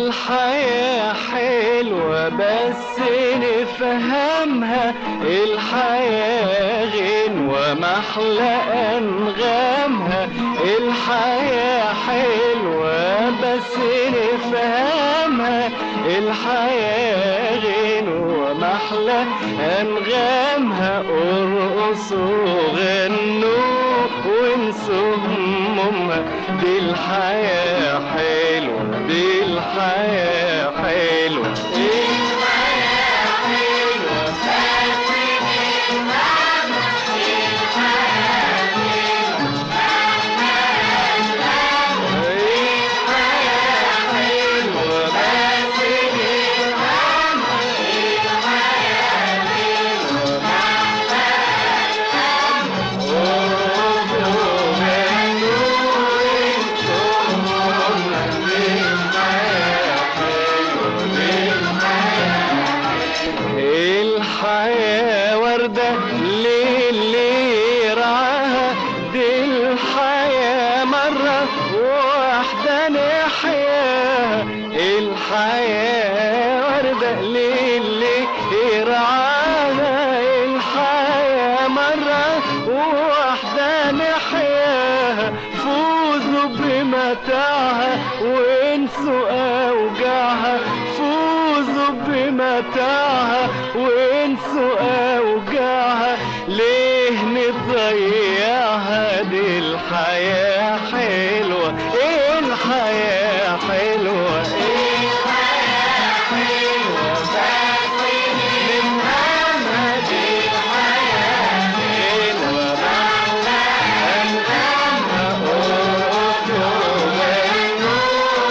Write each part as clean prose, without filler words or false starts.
الحياة حلوة بس نفهمها، الحياة غنوة محلى أنغامها. الحياة حلوة بس نفهمها، الحياة غنوة محلى أنغامها. ارقصوا غنوا وانسوا همومها، دي الحياة حلوة، دي الحياة حلوة. الحياة حلوة بس نفهمها، الحياة غنوة محلى أنغامها. الحياة حلوة بس نفهمها، الحياة غنوة محلى الحياة وردة للي يرعاها، دي الحياة مرة واحدة نحياها. الحياة وردة للي يرعاها، الحياة مرة واحدة نحياها. فوزوا بمتاعها وانسوا أوجاعها، فوزوا بمتاعها وانسوا أوجاعها. ليه نضيعها؟ دي الحياة حلوة، الحياة حلوة. الحياة حلوة بس نفهمها، دي الحياة حلوة محلى أنغامها. ارقصوا غنوا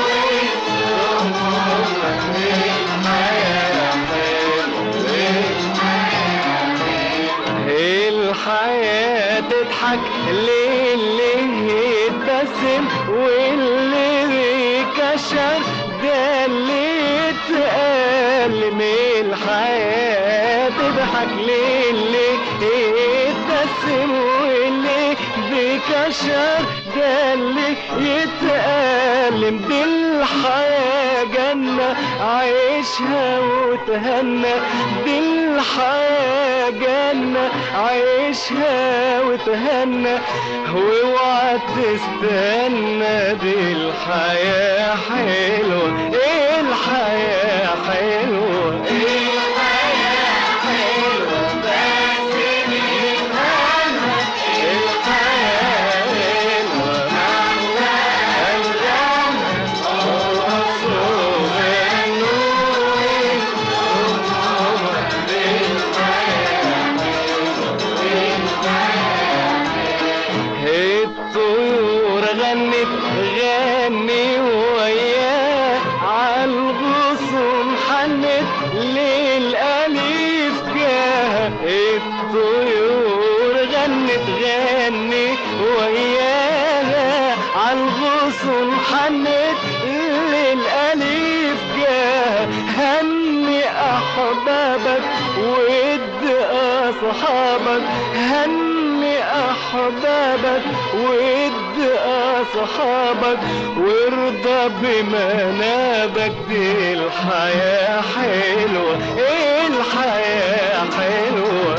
وانسوا همومها، دي الحياة حلوة. الحياة تضحك للي يتبسم، واللي بيكشر ده اللي يتألم. الحياة تضحك للي يتبسم، واللي بيكشر ده اللي يتألم. دي الحياة جنة عيشها وتهنى، دي الحياة جنة عيشها وتهنى. واوعى تستنى، دي الحياة حلوة، الحياة حلوة. الحياة حلوة بس نفهمها، الحياة غنوة محلى أنغامها. ارقصوا غنوا وانسوا همومها، دي الحياة الطيور غنت غني وياه، عالغصون حنت للأليف جاه. الطيور غنت غني وياه، عالغصون حنت للأليف جاه. هني أحبابك ود أصحابك، هني أحبابك ود أصحابك، وارضى بمنابك. دي الحياة حلوة، الحياة حلوة.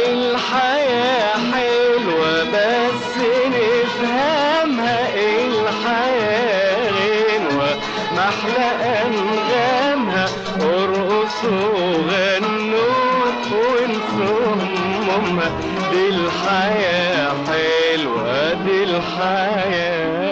الحياة حلوة بس نفهمها، الحياة حلوة بس نفهمها، الحياة غنوة محلى أنغامها. ارقصوا غنوا وانسوا همومها، دي الحياة حلوة، دي الحياة